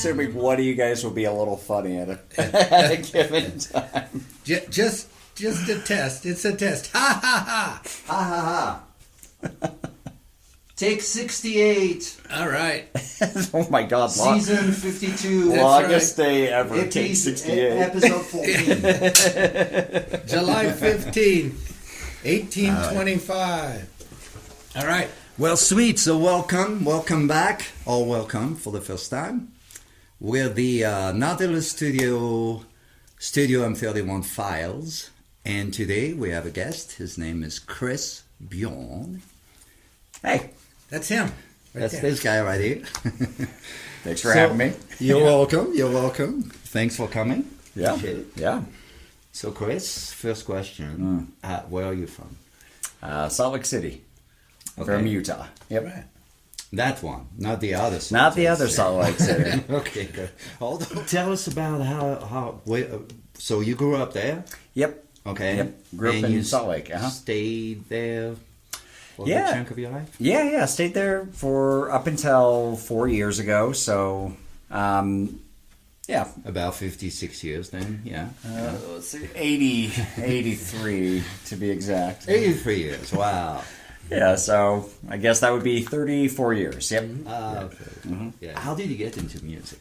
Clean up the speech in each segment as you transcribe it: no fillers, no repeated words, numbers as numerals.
assuming one of you guys will be a little funny at a given time. Just a test. It's a test. Ha ha ha. Ha ha ha. Take 68. All right. Oh my God. Season 52. Longest day ever. It Take is 68. Episode 14. July 15th, 1825. All right. Well, sweet. So welcome back, or welcome for the first time. We're the Nautilus Studio M31 files, and today we have a guest. His name is Chris Bjornn. Hey, That's him. that's this guy right here. Thanks for having me. You're welcome. You're welcome. Thanks for coming. Yeah. Appreciate it. Yeah. So, Chris, first question: where are you from? Salt Lake City. Okay. From Utah. Yep. Right. That one, not the other. Not the other Salt Lake City. Okay, good. Tell us about how. So you grew up there? Yep. Okay. Yep. Grew up And in you Salt Lake. Stayed there for a Yeah. good chunk of your life? Yeah. Stayed there for up until 4 years ago. So, yeah. About 56 years then, yeah. Let's see, 83 to be exact. 83 years, wow. Yeah, so I guess that would be 34 years. Yep. Okay. Yeah. How did you get into music?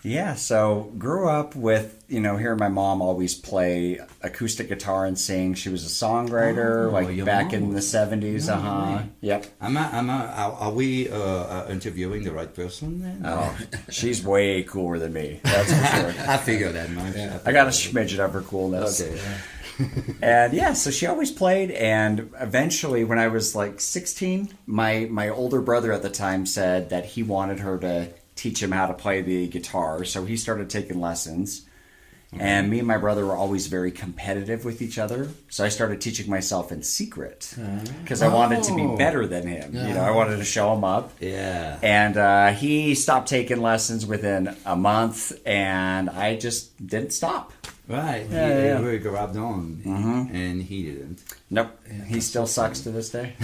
Yeah, so grew up with, hearing my mom always play acoustic guitar and sing. She was a songwriter, your back mom in the 70s. Right. Yep. Are we interviewing the right person then? Oh, she's way cooler than me. That's for sure. I figured that much. Yeah. I got a smidget of her coolness. Okay. And yeah, so she always played, and eventually when I was like 16, my older brother at the time said that he wanted her to teach him how to play the guitar, so he started taking lessons. And me and my brother were always very competitive with each other, so I started teaching myself in secret because I wanted to be better than him. I wanted to show him up. Yeah. And he stopped taking lessons within a month, and I just didn't stop. Right. Yeah. He really grabbed on, and he didn't. Nope. He still sucks to this day.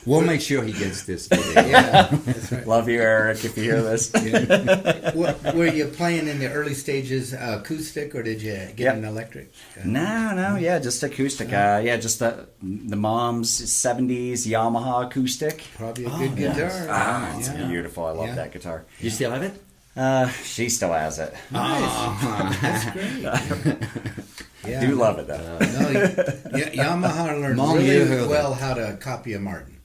We'll make sure he gets this video. Yeah. That's right. Love you, Eric, if you hear this. Were you playing in the early stages acoustic, or did you get an electric? No, yeah, just acoustic. Just the mom's 70s Yamaha acoustic. Probably a good guitar. It's beautiful. I love that guitar. You still have it? She still has it. Nice. That's great. Yeah. Do love it, though. Yamaha learned Mom, really you heard well how to copy a Martin.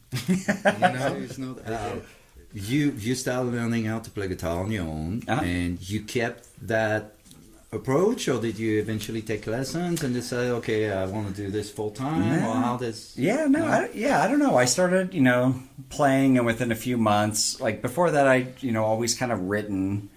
You started learning how to play guitar on your own, and you kept that approach, or did you eventually take lessons and decide, okay, I want to do this full time, or how does? I don't know. I started, playing, and within a few months, like before that, I, always kind of written,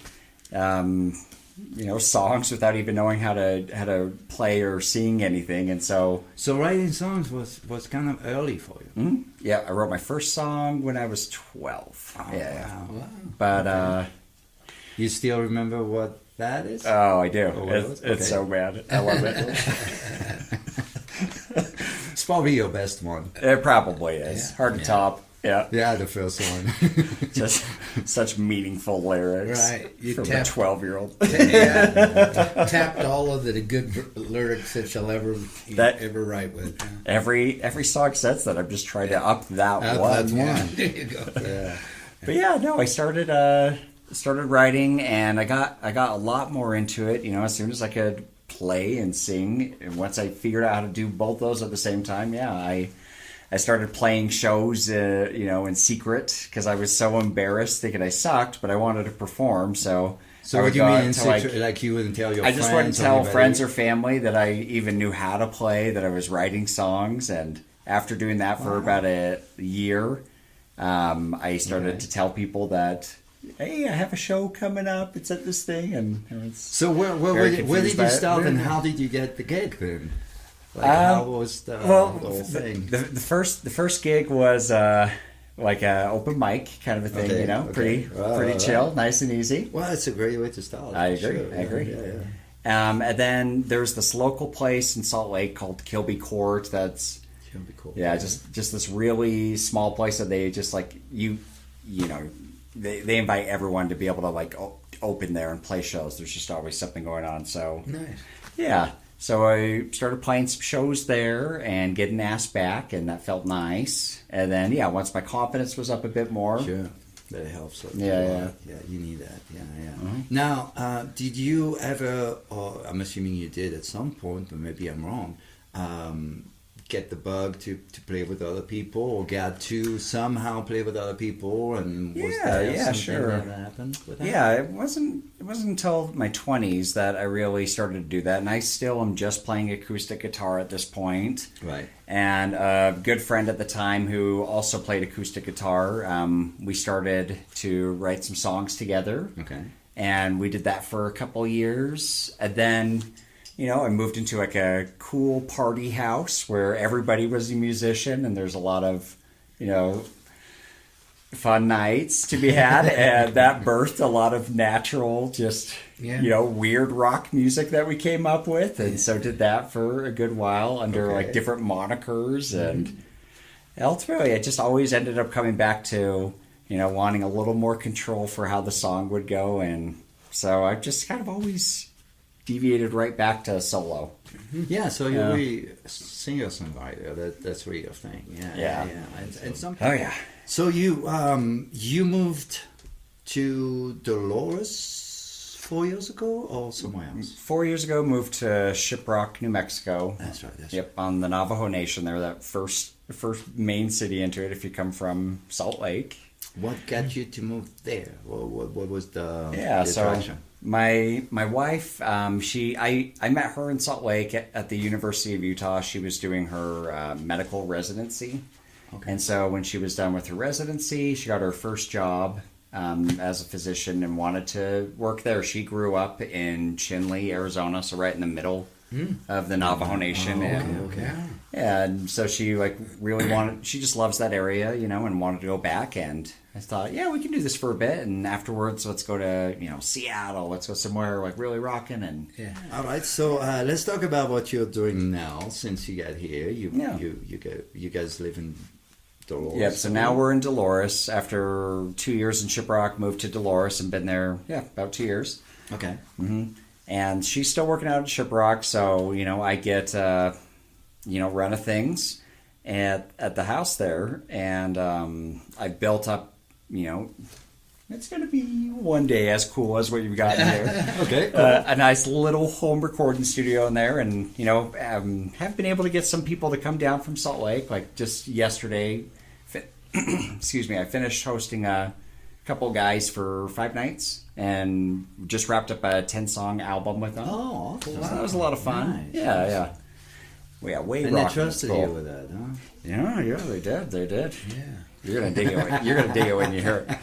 songs without even knowing how to play or sing anything, and so writing songs was kind of early for you. Mm-hmm. Yeah, I wrote my first song when I was 12. Wow. But you still remember what that is? oh, I do. Oh, It's so bad. I love it. It's probably your best one. It probably is. Hard to top. Yeah. Yeah, the first one. Just such meaningful lyrics. Right. You from a tapped- 12-year-old. Tapped all of the good lyrics that you'll ever write with. Yeah. Every song says that. I'm just trying to up that one. That's one. There you go. Yeah. But yeah, no, I started writing, and I got a lot more into it. As soon as I could play and sing, and once I figured out how to do both those at the same time, I started playing shows, in secret because I was so embarrassed, thinking I sucked, but I wanted to perform. So what do you mean in secret? Like you wouldn't tell your friends? I just wouldn't tell friends or family that I even knew how to play, that I was writing songs. And after doing that for about a year, I started to tell people that, hey, I have a show coming up. It's at this thing. And so where did you start, and how did you get the gig then? Like, how was the whole thing? The first gig was like a open mic kind of a thing, pretty chill, nice and easy. Well, that's a great way to start. I agree. Yeah. And then there's this local place in Salt Lake called Kilby Court. That's Cool. just this really small place that they just like you know they invite everyone to be able to like open there and play shows. There's just always something going on. So Nice. yeah. So I started playing some shows there and getting asked back, and that felt nice. And then once my confidence was up a bit more. Sure. That helps. Yeah. Yeah, you need that. Yeah. Now, did you ever, or I'm assuming you did at some point, but maybe I'm wrong, get the bug to play with other people, or get to somehow play with other people? And was there something sure. that happened with that? Yeah, it wasn't until my 20s that I really started to do that, and I still am just playing acoustic guitar at this point. Right. And a good friend at the time who also played acoustic guitar, we started to write some songs together. Okay. And we did that for a couple years, and then I moved into like a cool party house where everybody was a musician, and there's a lot of fun nights to be had, and that birthed a lot of natural, just weird rock music that we came up with, and so did that for a good while under like different monikers, and ultimately it just always ended up coming back to wanting a little more control for how the song would go, and so I've just kind of always deviated right back to solo. Yeah, so you're a singer-songwriter. That's really your thing. Yeah. And some people, So you moved to Dolores 4 years ago, or somewhere else? 4 years ago, moved to Shiprock, New Mexico. That's right. Yep, on the Navajo Nation there, that first main city into it if you come from Salt Lake. What got you to move there? What was the so attraction? my wife, I met her in Salt Lake at the University of Utah. She was doing her medical residency. Okay. And so when she was done with her residency, she got her first job as a physician and wanted to work there. She grew up in Chinle, Arizona, so right in the middle of the Navajo Nation. And so she really wanted, she just loves that area, and wanted to go back. And I thought, we can do this for a bit. And afterwards, let's go to, Seattle. Let's go somewhere really rocking. And All right. So let's talk about what you're doing now since you got here. You guys live in Dolores. Yep. So now we're in Dolores after 2 years in Shiprock, moved to Dolores and been there, about 2 years. Okay. Mm-hmm. And she's still working out at Shiprock. So, I get, run of things at the house there. And I built up, it's going to be one day as cool as what you've got in here. Okay, cool. A nice little home recording studio in there. And, have been able to get some people to come down from Salt Lake. Like just yesterday, excuse me, I finished hosting a couple guys for 5 nights and just wrapped up a 10-song album with them. Oh, awesome. So that was a lot of fun. Nice. Yeah. Way and they rocking. trusted Cool. you with that, huh? Yeah, they did. Yeah. You're gonna dig it when you hear it.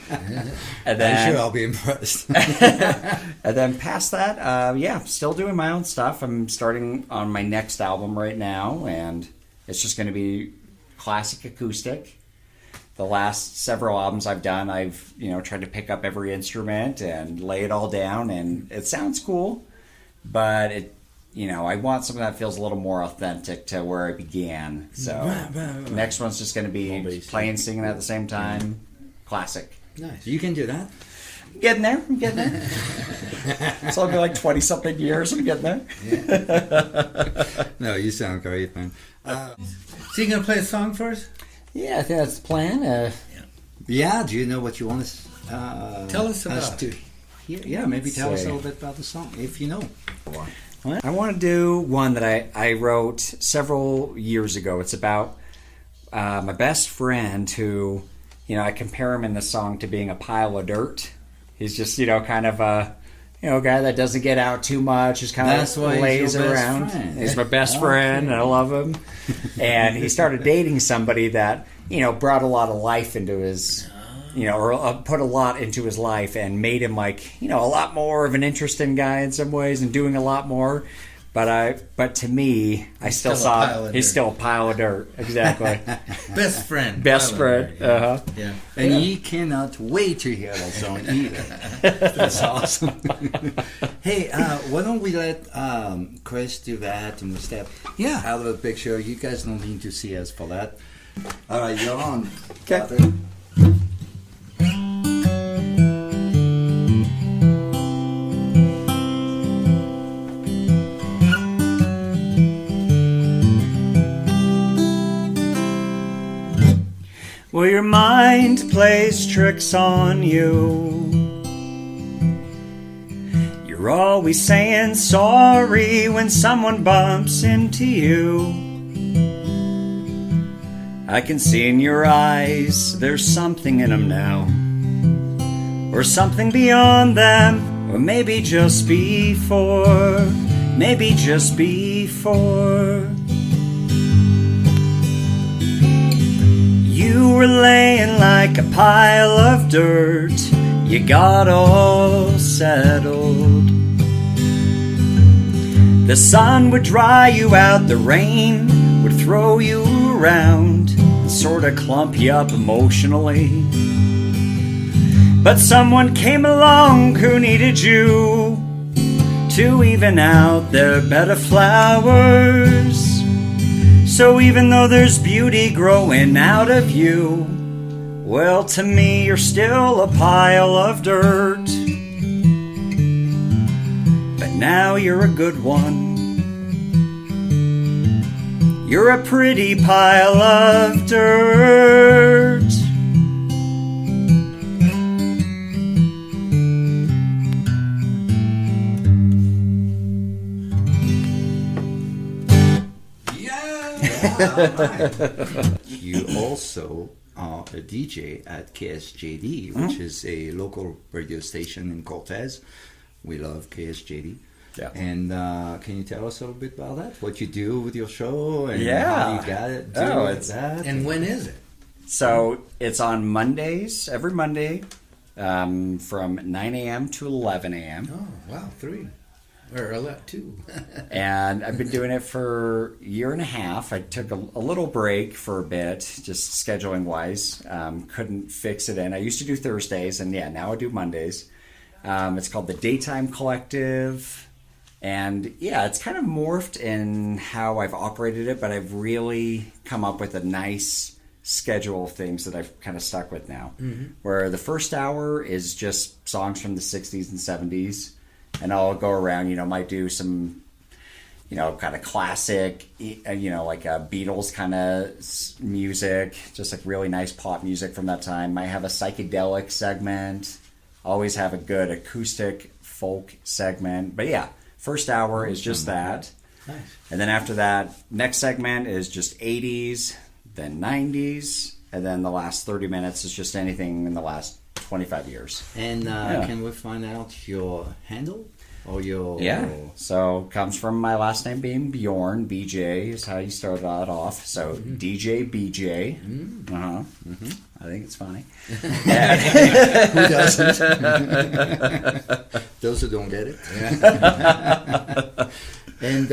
And then, I'm sure I'll be impressed. and then past that, still doing my own stuff. I'm starting on my next album right now, and it's just going to be classic acoustic. The last several albums I've done, I've tried to pick up every instrument and lay it all down, and it sounds cool, but it. I want something that feels a little more authentic to where I began. So Right. next one's just going to be playing, singing at the same time. Classic. Nice. You can do that? I'm getting there. It's only been like 20-something years. I'm getting there. Yeah. No, you sound great, man. So you gonna play a song for us? Yeah, I think that's the plan. Yeah, do you know what you want to Tell us about it. Yeah, maybe tell us a say. little bit about the song, if you know. I want to do one that I wrote several years ago. It's about my best friend who, I compare him in the song to being a pile of dirt. He's just, kind of a, guy that doesn't get out too much, just kind That's of why he's lays your best around. friend. He's my best friend, and I love him. And he started dating somebody that, brought a lot of life into his... or put a lot into his life and made him a lot more of an interesting guy in some ways and doing a lot more. But to me, I still saw he's still a pile of dirt. Exactly. Best friend. Best friend. Yeah. And he cannot wait to hear that song either. That's awesome. Hey, why don't we let Chris do that and we step out of the picture. You guys don't need to see us for that. All right, you're on. Okay. Well, your mind plays tricks on you. You're always saying sorry when someone bumps into you. I can see in your eyes there's something in them now, or something beyond them, or maybe just before, maybe just before. You were laying like a pile of dirt, you got all settled. The sun would dry you out, the rain would throw you around and sort of clump you up emotionally. But someone came along who needed you to even out their bed of flowers. So even though there's beauty growing out of you, well, to me you're still a pile of dirt. But now you're a good one. You're a pretty pile of dirt. You also are a DJ at KSJD, which is a local radio station in Cortez. We love KSJD. Yeah. And can you tell us a little bit about that? What you do with your show and Yeah. how you got it? That? And when is it? So it's on Mondays, every Monday, from 9 a.m. to 11 a.m. Oh, wow, 3. Or 2. And I've been doing it for a year and a half. I took a little break for a bit, just scheduling wise. Couldn't fix it in. I used to do Thursdays, and yeah, now I do Mondays. It's called the Daytime Collective. And yeah, it's kind of morphed in how I've operated it, but I've really come up with a nice schedule of things that I've kind of stuck with now. Mm-hmm. Where the first hour is just songs from the 60s and 70s. And I'll go around, might do some, kind of classic, like Beatles kind of music, just like really nice pop music from that time. Might have a psychedelic segment. Always have a good acoustic folk segment. But yeah, first hour is just that. Nice. And then after that, next segment is just 80s, then 90s, and then the last 30 minutes is just anything in the last 25 years. And can we find out your handle or your? Yeah. So comes from my last name being Bjorn. BJ is how you start that off. So DJ BJ. I think it's funny. Who doesn't? Those who don't get it. Yeah. And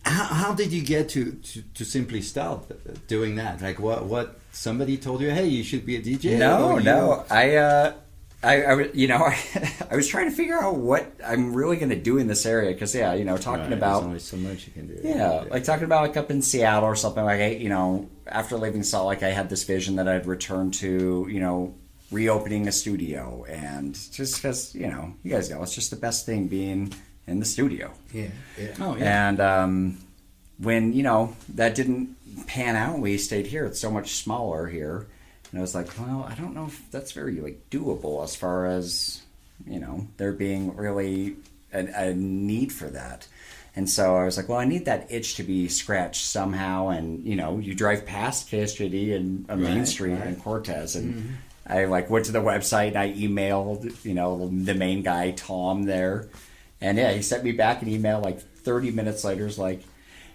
how did you get to simply start doing that? Like what somebody told you, hey, you should be a DJ? No. I was trying to figure out what I'm really going to do in this area because talking about there's only so much you can do. Yeah, like talking about like up in Seattle or something like after leaving Salt Lake, I had this vision that I'd return to reopening a studio, and just because you guys know it's just the best thing being in the studio. Yeah. Oh yeah. And when that didn't pan out, we stayed here. It's so much smaller here. And I was like, well, I don't know if that's very doable as far as there being really a need for that. And so I was like, well, I need that itch to be scratched somehow. And you drive past KSJD and Main Street in Cortez, and I went to the website and I emailed the main guy Tom there, and yeah, he sent me back an email 30 minutes later. Is like,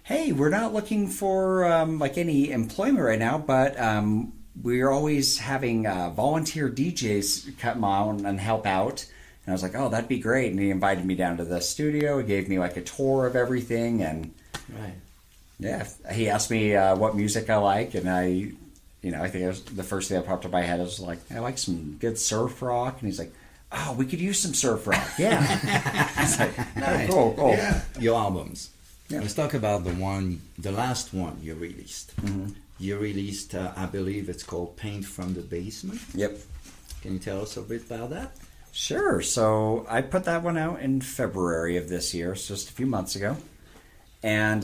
hey, we're not looking for any employment right now, but we're always having volunteer DJs come on and help out. And I was like, oh, that'd be great. And he invited me down to the studio. He gave me a tour of everything. And yeah, he asked me what music I like. And I think it was the first thing that popped up in my head. I was like, I like some good surf rock. And he's like, oh, we could use some surf rock. Yeah. I was like, nice. Cool. Yeah. Your albums. Yeah. Let's talk about the last one you released. Mm-hmm. You released, I believe it's called Paint from the Basement. Yep. Can you tell us a bit about that? Sure. So I put that one out in February of this year, so just a few months ago. And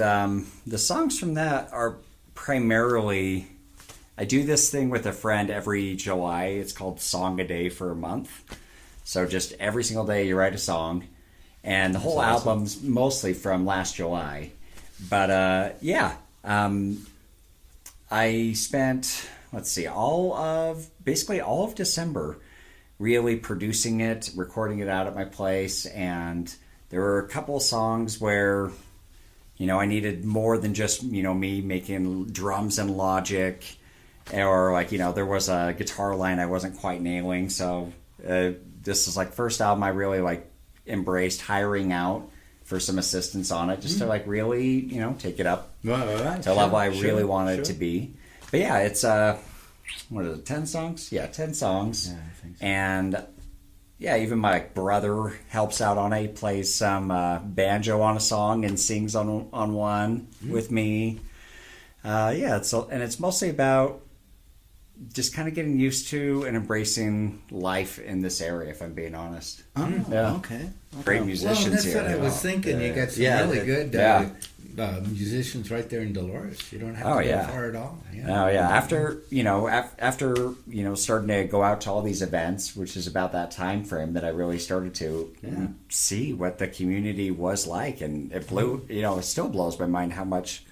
the songs from that are primarily, I do this thing with a friend every July. It's called Song a Day for a month. So just every single day you write a song. And the whole album's mostly from last July. But I spent, basically all of December really producing it, recording it out at my place. And there were a couple of songs where, I needed more than just, me making drums and Logic. Or there was a guitar line I wasn't quite nailing. So this is first album I really embraced hiring out for some assistance on it, just to really, take it up to a level I really wanted it to be. But yeah, it's 10 songs? Yeah, 10 songs. Yeah, I think so. And yeah, even my brother helps out on it. He plays some banjo on a song and sings on one with me. It's mostly about just kind of getting used to and embracing life in this area, if I'm being honest. Oh, yeah. Okay. Great musicians that's here. What I was thinking. You got some really good musicians right there in Dolores. You don't have to go far at all. Yeah. Oh yeah. After starting to go out to all these events, which is about that time frame that I really started to see what the community was like, and it blew. It still blows my mind how much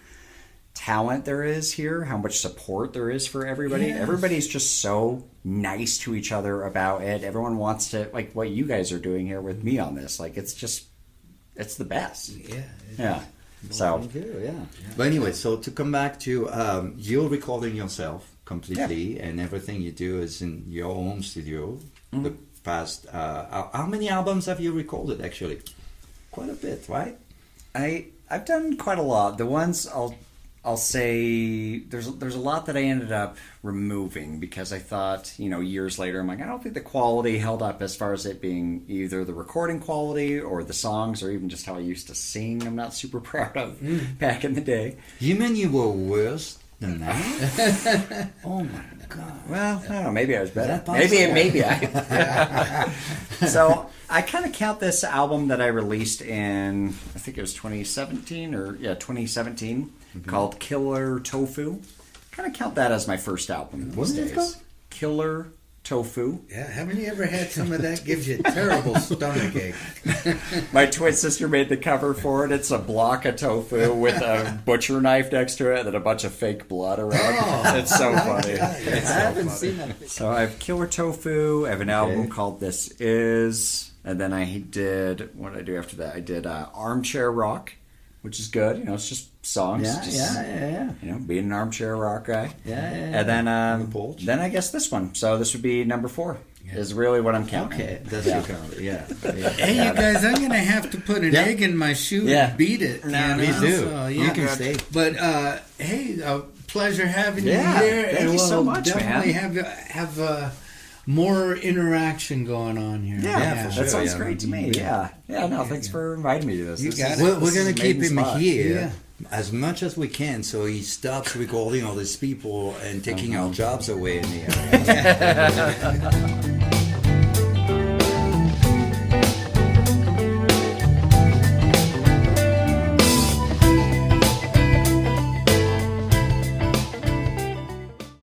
talent there is here, how much support there is for everybody. Yes. Everybody's just so nice to each other about it. Everyone wants to, what you guys are doing here with me on this. It's the best. Yeah. So you do, yeah. But anyway, so to come back to you're recording yourself completely, and everything you do is in your own studio. The past how many albums have you recorded? Actually, quite a bit, right? I've done quite a lot. The ones I'll say there's a lot that I ended up removing because I thought, years later, I'm I don't think the quality held up as far as it being either the recording quality or the songs or even just how I used to sing. I'm not super proud of back in the day. You mean you were worse than that? Oh my God. Well, I don't know. Maybe I was better. Maybe I. So I kind of count this album that I released in, I think it was 2017 called Killer Tofu. Kind of count that as my first album. What is it called? Killer Tofu. Yeah, haven't you ever had some of that? Gives you a terrible stomachache. My twin sister made the cover for it. It's a block of tofu with a butcher knife next to it and then a bunch of fake blood around. It's so funny. I haven't seen that. So I have Killer Tofu. I have an album called This Is. And then I did, what did I do after that? I did Armchair Rock, which is good. It's just songs. Yeah. Being an armchair rock guy. Yeah. And then I guess this one. So this would be number 4. Is really what I'm counting. Okay, that's your count. Yeah. Hey, you guys, I'm gonna have to put an egg in my shoe and beat it. No, please do. So, you can stay. But hey, pleasure having you here. Thank you so much, definitely man. Have more interaction going on here. Yeah, that sounds great to me. Yeah. Thanks for inviting me to this. We're going to keep him here as much as we can, so he stops recording all these people and taking our jobs away in the area.